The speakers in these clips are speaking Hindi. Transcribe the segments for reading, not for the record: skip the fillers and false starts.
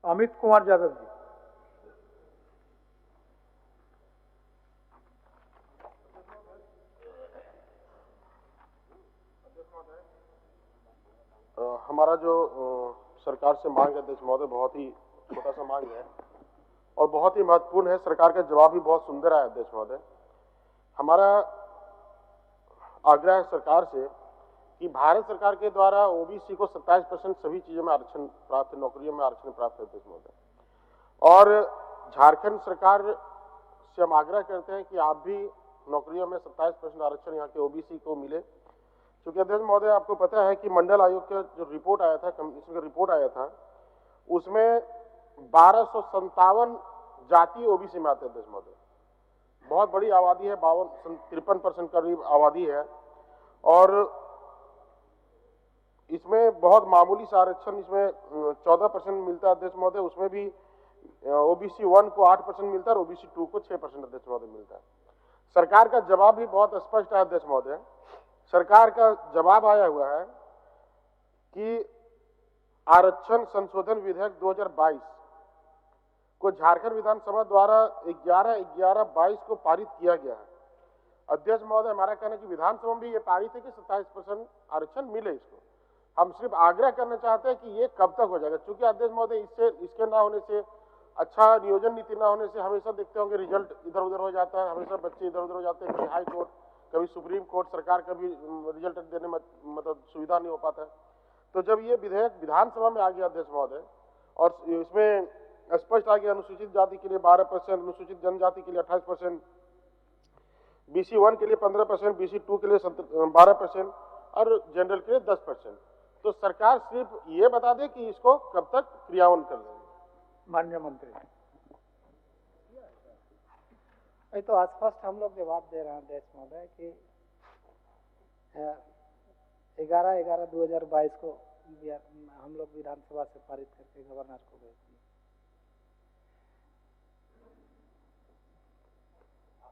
अमित कुमार यादव जी। हमारा जो सरकार से मांग है अध्यक्ष महोदय, बहुत ही छोटा सा मांग है और बहुत ही महत्वपूर्ण है। सरकार का जवाब भी बहुत सुंदर है अध्यक्ष महोदय। हमारा आग्रह है सरकार से कि भारत सरकार के द्वारा ओबीसी को 27% सभी चीजों में आरक्षण प्राप्त है, नौकरियों में आरक्षण प्राप्त है अध्यक्ष महोदय। और झारखंड सरकार से हम आग्रह करते हैं कि आप भी नौकरियों में 27% आरक्षण यहाँ के ओबीसी को मिले। क्योंकि अध्यक्ष महोदय आपको पता है कि मंडल आयोग का जो रिपोर्ट आया था, कमीशन का रिपोर्ट आया था, उसमें 1257 जाति ओबीसी में आते हैं अध्यक्ष महोदय। बहुत बड़ी आबादी है, 53% करीब आबादी है और इसमें बहुत मामूली सा आरक्षण, इसमें 14% मिलता है अध्यक्ष महोदय। उसमें भी ओबीसी 1 को 8% मिलता है और ओबीसी 2 को 6% अध्यक्ष महोदय मिलता है। सरकार का जवाब भी बहुत स्पष्ट है अध्यक्ष महोदय। सरकार का जवाब आया हुआ है कि आरक्षण संशोधन विधेयक 2022 को झारखंड विधानसभा द्वारा 11/11/22 को पारित किया गया है। अध्यक्ष महोदय, हमारा कहना है कि विधानसभा में भी ये पारित है कि 27% आरक्षण मिले इसको। हम सिर्फ आग्रह करना चाहते हैं कि ये कब तक हो जाएगा, क्योंकि अध्यक्ष महोदय इसके ना होने से, अच्छा नियोजन नीति ना होने से हमेशा देखते होंगे रिजल्ट इधर उधर हो जाता है, हमेशा बच्चे इधर उधर हो जाते हैं, कभी हाई कोर्ट कभी सुप्रीम कोर्ट, सरकार का भी रिजल्ट देने में मतलब सुविधा नहीं हो पाता है। तो जब ये विधेयक विधानसभा में आ गया अध्यक्ष महोदय और इसमें स्पष्ट आ गया अनुसूचित जाति के लिए 12%, अनुसूचित जनजाति के लिए 28%, BC 1 के लिए 15%, BC 2 के लिए 12% और जनरल के लिए 10%। तो सरकार सिर्फ ये बता दे कि इसको कब तक क्रियान्वयन कर देंगे। माननीय मंत्री, तो अस्पष्ट हम लोग जवाब दे रहे हैं अध्यक्ष महोदय कि 11/11/2022 को हम लोग विधानसभा से पारित करके गवर्नर को भेज दिए।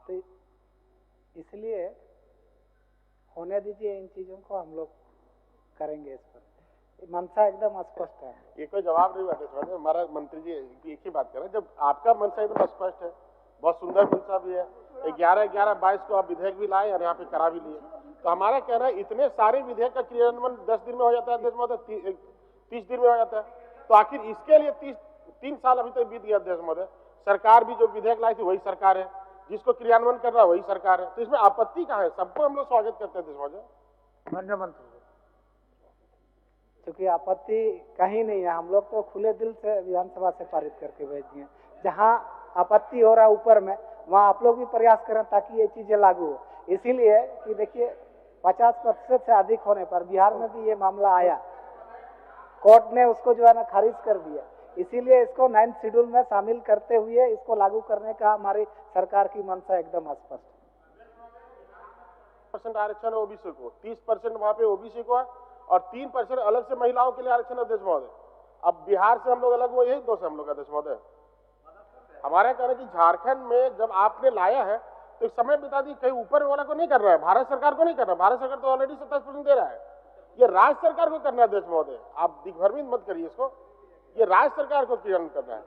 तो इसलिए होने दीजिए, इन चीजों को हम लोग करेंगे। इस पर मनसा एकदम स्पष्ट है। ये कोई जवाब नहीं हुआ हमारा मंत्री जी एक ही बात कर रहे हैं। जब आपका मनसा एकदम स्पष्ट है, बहुत सुंदर मनसा भी है, 11/11/22 को आप विधेयक भी लाए और यहाँ पे करा भी लिए। तो हमारा कहना है इतने सारे विधेयक का क्रियान्वयन 10 दिन में हो जाता है अध्यक्ष महोदय, 30 दिन में हो जाता है। तो आखिर इसके लिए 3 साल अभी तक बीत गया अध्यक्ष महोदय। सरकार भी जो विधेयक लाई थी वही सरकार है, जिसको क्रियान्वयन कर रहा है वही सरकार है। तो इसमें आपत्ति कहाँ है? सबको हम लोग स्वागत करते हैं अध्यक्ष महोदय। माननीय मंत्री, क्योंकि आपत्ति कहीं नहीं है, हम लोग तो खुले दिल से विधानसभा से पारित करके भेज दिए। जहां आपत्ति हो रहा है ऊपर में, वहां आप लोग भी प्रयास करें ताकि ये चीजें लागू हो। इसीलिए कि देखिए 50% से अधिक होने पर बिहार में भी ये मामला आया, कोर्ट ने उसको जो है ना खारिज कर दिया। इसीलिए इसको 9th शेड्यूल में शामिल करते हुए इसको लागू करने का हमारी सरकार की मंशा एकदम स्पष्ट है। आरक्षण ओबीसी को, 30% वहां पे ओबीसी को है और 3% अलग से महिलाओं के लिए आरक्षण अध्यक्ष महोदय। अब बिहार से हम लोग अलग हुए, यही दोष हम लोग अध्यक्ष महोदय। हमारा कहना है कि झारखंड में जब आपने लाया है तो एक समय बता दी, कहीं ऊपर वाला को नहीं कर रहा है, भारत सरकार को नहीं कर रहा। भारत सरकार तो ऑलरेडी 27% दे रहा है, ये राज्य सरकार को करना है अध्यक्ष महोदय। आप दिग्भ्रमित मत करिए इसको, ये राज्य सरकार को क्रियान्वयन करना है।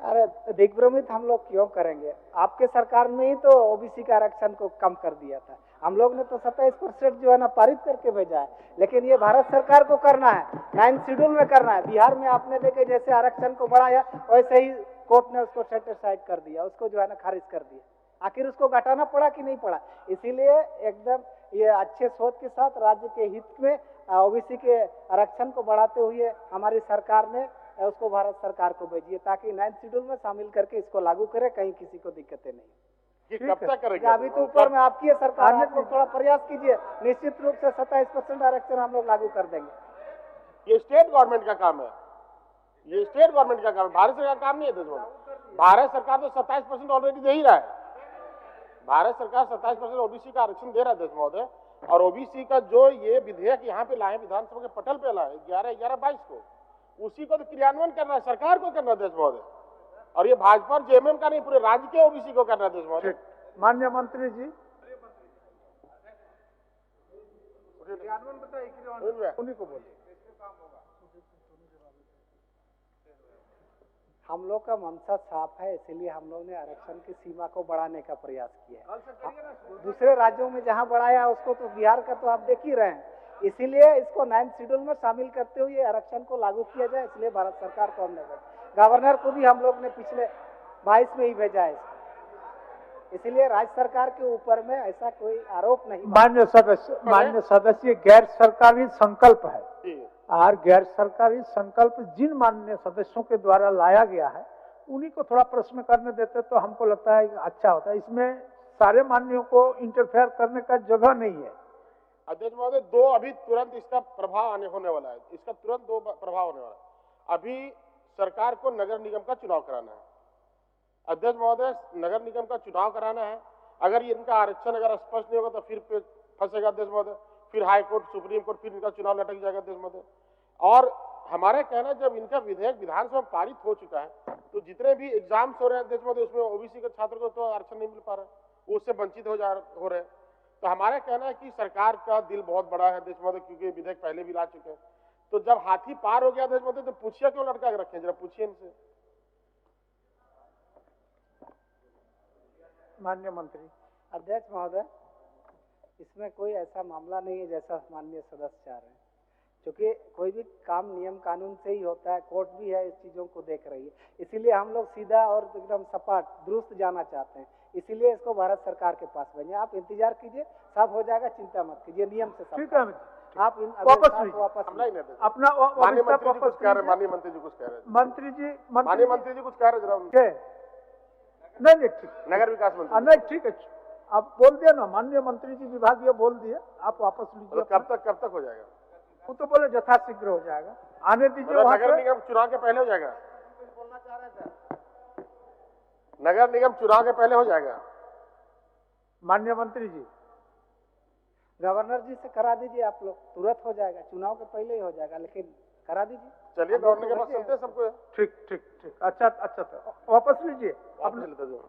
अरे दिग्भ्रमित हम लोग क्यों करेंगे? आपके सरकार में ही तो ओबीसी का आरक्षण को कम कर दिया था। हम लोग ने तो 27% जो है ना पारित करके भेजा है, लेकिन ये भारत सरकार को करना है, 9th शेड्यूल में करना है। बिहार में आपने देखे जैसे आरक्षण को बढ़ाया वैसे ही कोर्ट ने उसको सेटिस्फाइड कर दिया, उसको जो है ना खारिज कर दिया। आखिर उसको घटाना पड़ा कि नहीं पड़ा? इसीलिए एकदम ये अच्छे सोच के साथ राज्य के हित में ओबीसी के आरक्षण को बढ़ाते हुए हमारी सरकार ने उसको भारत सरकार को भेजिए ताकि 9th शेड्यूल में शामिल करके इसको लागू करे, कहीं किसी को दिक्कतें नहीं। कब तक करेंगे? अभी तो ऊपर में आपकी है सरकार, आप लोग थोड़ा प्रयास कीजिए, निश्चित रूप से 27% आरक्षण हम लोग लागू कर देंगे। ये स्टेट गवर्नमेंट का काम है, ये स्टेट गवर्नमेंट का काम है, भारत सरकार का काम नहीं है दोस्तों। भारत सरकार तो 27% ऑलरेडी दे ही रहा है। भारत सरकार 27% ओबीसी का आरक्षण दे रहा है अध्यक्ष महोदय। और ओबीसी का जो ये विधेयक यहाँ पे लाए, विधानसभा के पटल पे लाए 11/11/22 को, उसी को तो क्रियान्वयन करना है, सरकार को करना है अध्यक्ष महोदय। और ये भाजपा और जेएमएम का नहीं, पूरे राज्य के ओबीसी को करना है अध्यक्ष महोदय। माननीय मंत्री जी, क्रियान्वयन बताइए, उन्हीं को बोलिए। हम लोग का मंशा साफ है, इसीलिए हम लोग ने आरक्षण की सीमा को बढ़ाने का प्रयास किया है। दूसरे राज्यों में जहां बढ़ाया उसको तो बिहार का तो आप देख ही रहे हैं, इसीलिए इसको 9th शेड्यूल में शामिल करते हुए आरक्षण को लागू किया जाए, इसलिए भारत सरकार को हमने भेजा। गवर्नर को भी हम लोग ने पिछले 22 में ही भेजा है, इसीलिए राज्य सरकार के ऊपर में ऐसा कोई आरोप नहीं। मान्य सदस्य गैर सरकारी संकल्प है जी। और गैर सरकारी संकल्प जिन माननीय सदस्यों के द्वारा लाया गया है उन्हीं को थोड़ा प्रश्न करने देते तो हमको लगता है अच्छा होता है। इसमें सारे माननीयों को इंटरफेयर करने का जगह नहीं है। अध्यक्ष महोदय, दो अभी तुरंत इसका प्रभाव होने वाला है, इसका तुरंत दो प्रभाव होने वाला है। अभी सरकार को नगर निगम का चुनाव कराना है। अध्यक्ष महोदय, नगर निगम का चुनाव कराना है, अगर इनका आरक्षण अगर स्पष्ट नहीं होगा तो फिर फंसेगा अध्यक्ष महोदय, फिर हाई कोर्ट, सुप्रीम कोर्ट, फिर इनका चुनाव लटक जाएगा अध्यक्ष महोदय। और हमारा कहना, जब इनका विधेयक विधानसभा में पारित हो चुका है तो जितने भी एग्जाम्स हो रहे हैं अध्यक्ष महोदय, उसमें ओबीसी के छात्र को तो आरक्षण नहीं मिल पा रहा है, वो उससे वंचित हो रहे हैं। तो हमारा कहना है कि सरकार का दिल बहुत बड़ा है अध्यक्ष महोदय, क्योंकि विधेयक पहले भी ला चुके हैं। तो जब हाथी पार हो गया अध्यक्ष महोदय तो पूछिए क्यों लटका के रखे, जरा पूछिए इनसे। माननीय मंत्री। अध्यक्ष महोदय, इसमें कोई ऐसा मामला नहीं है जैसा माननीय सदस्य चाह रहे हैं, क्योंकि कोई भी काम नियम कानून से ही होता है, कोर्ट भी है इस चीजों को देख रही है, इसीलिए हम लोग सीधा और एकदम सपाट दुरुस्त जाना चाहते हैं, इसीलिए इसको भारत सरकार के पास भेजें। आप इंतजार कीजिए, सब हो जाएगा, चिंता मत कीजिए, नियम से सब। ठीक है, आप वापस अपना माननीय मंत्री जी कुछ कह रहे हैं, माननीय मंत्री जी कुछ कह रहे हैं, मंत्री जी कुछ कह रहे हैं, नहीं ठीक, नगर विकास मंत्री। नहीं ठीक है, आप बोल दिया ना, माननीय मंत्री जी विभागीय बोल दिए, आप वापस लीजिए। कब तक हो जाएगा? वो तो बोले यथाशीघ्र हो जाएगा, आने दीजिए। नगर निगम चुनाव के पहले हो जाएगा, नगर निगम चुनाव के पहले हो जाएगा। माननीय मंत्री जी, गवर्नर जी से करा दीजिए, आप लोग तुरंत हो जाएगा, चुनाव के पहले ही हो जाएगा, लेकिन करा दीजिए। चलिए गवर्नर के पास चलते हैं सबको। ठीक, अच्छा, तो वापस लीजिए। वापस लेते जाओ।